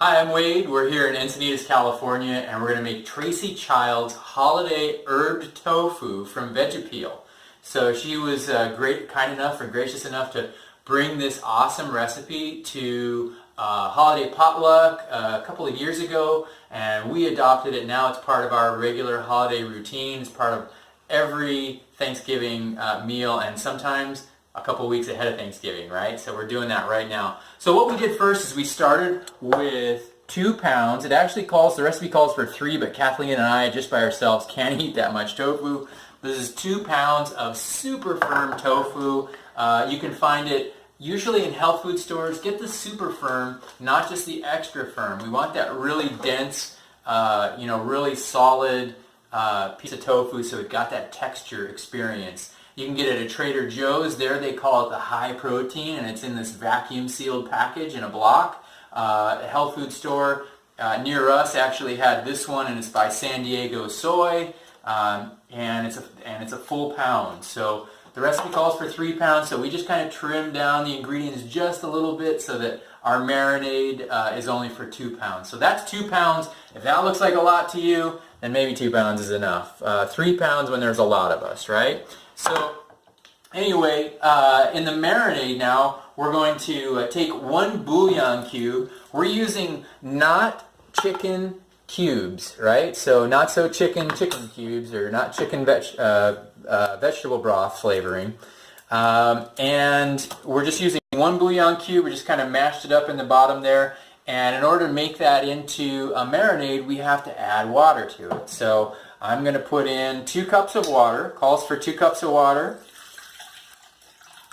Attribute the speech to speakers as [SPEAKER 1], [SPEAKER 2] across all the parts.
[SPEAKER 1] Hi, I'm Wade. We're here in Encinitas, California, and we're going to make Tracy Child's holiday herbed tofu from Vegapeel. So she was kind enough and gracious enough to bring this awesome recipe to holiday potluck a couple of years ago, and we adopted it. Now it's part of our regular holiday routine. It's part of every Thanksgiving meal, and sometimes a couple weeks ahead of Thanksgiving, right? So we're doing that right now. So what we did first is we started with 2 pounds. The recipe calls for 3, but Kathleen and I, just by ourselves, can't eat that much tofu. This is 2 pounds of super firm tofu. You can find it usually in health food stores. Get the super firm, not just the extra firm. We want that really dense, really solid piece of tofu, so it got that texture experience. You can get it at Trader Joe's. There they call it the high protein, and it's in this vacuum sealed package in a block. A health food store near us actually had this one, and it's by San Diego Soy, and it's a full pound. So the recipe calls for 3 pounds, so we just kind of trimmed down the ingredients just a little bit so that our marinade is only for 2 pounds. So that's 2 pounds. If that looks like a lot to you, then maybe 2 pounds is enough. 3 pounds when there's a lot of us, right? So anyway, in the marinade now, we're going to take 1 bouillon cube. We're using not chicken cubes, right? So not so chicken cubes, or not chicken vegetable broth flavoring. And we're just using 1 bouillon cube. We just kind of mashed it up in the bottom there. And in order to make that into a marinade, we have to add water to it. So I'm going to put in 2 cups of water. Calls for 2 cups of water.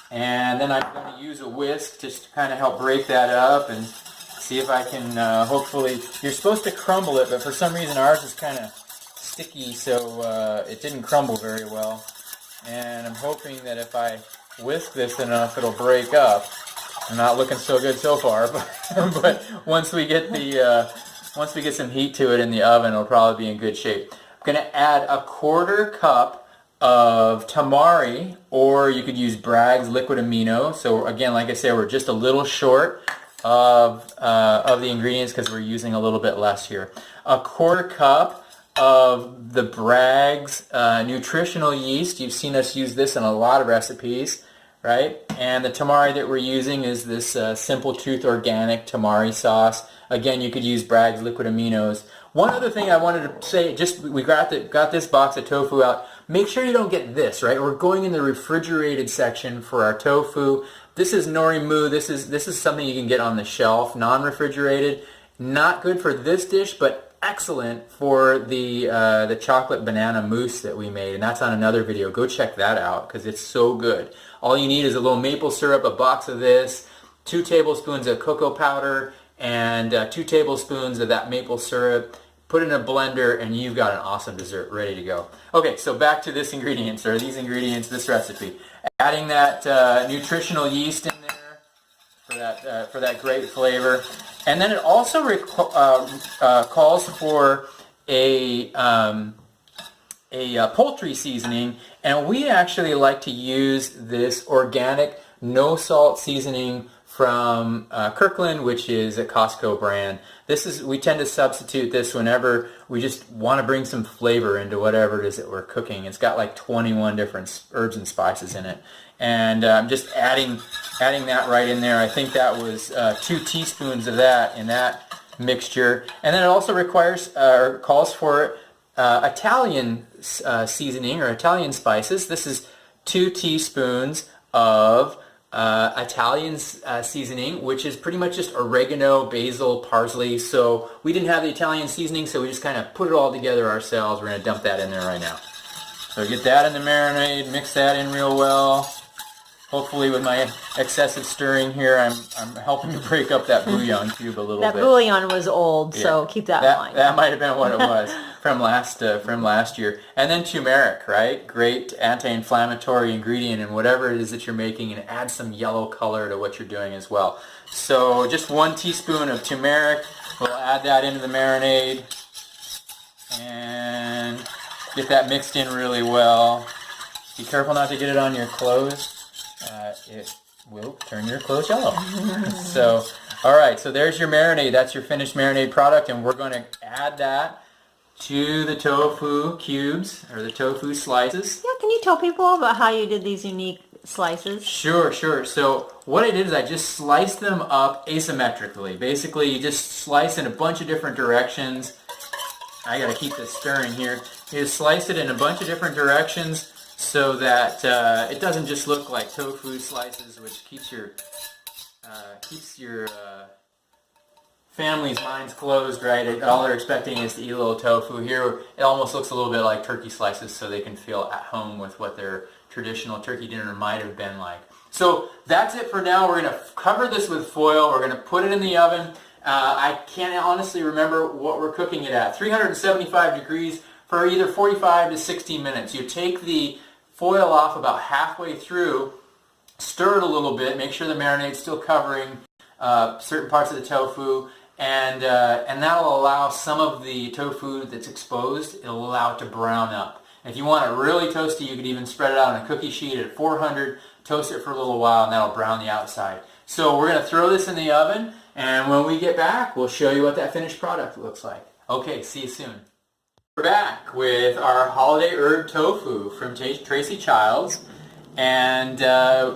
[SPEAKER 1] And then I'm going to use a whisk just to kind of help break that up and see if I can hopefully... You're supposed to crumble it, but for some reason ours is kind of sticky, so it didn't crumble very well. And I'm hoping that if I whisk this enough, it'll break up. I'm not looking so good so far, but once we get some heat to it in the oven, it'll probably be in good shape. I'm going to add 1/4 cup of tamari, or you could use Bragg's liquid amino. So again, like I said, we're just a little short of the ingredients because we're using a little bit less here. 1/4 cup of the Bragg's nutritional yeast. You've seen us use this in a lot of recipes, right? And the tamari that we're using is this Simple Truth organic tamari sauce. Again, you could use Bragg's liquid aminos. One other thing I wanted to say, we got this box of tofu out. Make sure you don't get this, right? We're going in the refrigerated section for our tofu. This is norimu. This is something you can get on the shelf, non-refrigerated. Not good for this dish, but excellent for the chocolate banana mousse that we made, and that's on another video. Go check that out because it's so good. All you need is a little maple syrup, a box of this, 2 tablespoons of cocoa powder, and 2 tablespoons of that maple syrup. Put it in a blender, and you've got an awesome dessert ready to go. Okay, so back to this recipe. Adding that nutritional yeast in there for that great flavor. And then it also calls for a poultry seasoning, and we actually like to use this organic no salt seasoning from Kirkland, which is a Costco brand. We tend to substitute this whenever we just want to bring some flavor into whatever it is that we're cooking. It's got like 21 different herbs and spices in it, and I'm just adding that right in there. I think that was 2 teaspoons of that in that mixture, and then it also calls for Italian seasoning or Italian spices. This is 2 teaspoons of Italian seasoning, which is pretty much just oregano, basil, parsley. So we didn't have the Italian seasoning, so we just kind of put it all together ourselves. We're going to dump that in there right now. So get that in the marinade, mix that in real well. Hopefully with my excessive stirring here, I'm helping to break up that bouillon cube a little bit.
[SPEAKER 2] That bouillon was old, so keep that in mind.
[SPEAKER 1] That might have been what it was from last year. And then turmeric, right? Great anti-inflammatory ingredient in whatever it is that you're making, and add some yellow color to what you're doing as well. So just 1 teaspoon of turmeric. We'll add that into the marinade and get that mixed in really well. Be careful not to get it on your clothes. It will turn your clothes yellow. So All right, so there's your marinade. That's your finished marinade product, and we're going to add that to the tofu cubes, or the tofu slices.
[SPEAKER 2] Yeah, can you tell people about how you did these unique slices?
[SPEAKER 1] Sure. So what I did is I just sliced them up asymmetrically. Basically, you just slice in a bunch of different directions. I got to keep this stirring here. You just slice it in a bunch of different directions so that it doesn't just look like tofu slices, which keeps your family's minds closed, right? All they're expecting is to eat a little tofu. Here, it almost looks a little bit like turkey slices, so they can feel at home with what their traditional turkey dinner might have been like. So that's it for now. We're going to cover this with foil. We're going to put it in the oven. I can't honestly remember what we're cooking it at. 375 degrees for either 45 to 60 minutes. You take the foil off about halfway through, stir it a little bit, make sure the marinade's still covering certain parts of the tofu, and that'll allow some of the tofu that's exposed, it'll allow it to brown up. And if you want it really toasty, you could even spread it out on a cookie sheet at 400, toast it for a little while, and that'll brown the outside. So we're going to throw this in the oven, and when we get back, we'll show you what that finished product looks like. Okay, see you soon. We're back with our holiday herb tofu from Tracy Childs, and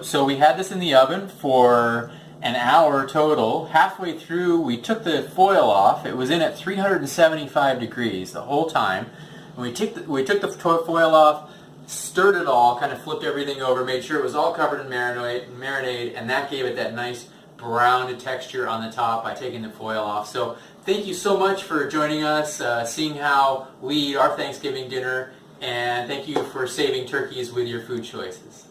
[SPEAKER 1] so we had this in the oven for an hour total. Halfway through, we took the foil off. It was in at 375 degrees the whole time. And we took the foil off, stirred it all, kind of flipped everything over, made sure it was all covered in marinade, and that gave it that nice browned texture on the top by taking the foil off. So thank you so much for joining us, seeing how we eat our Thanksgiving dinner, and thank you for saving turkeys with your food choices.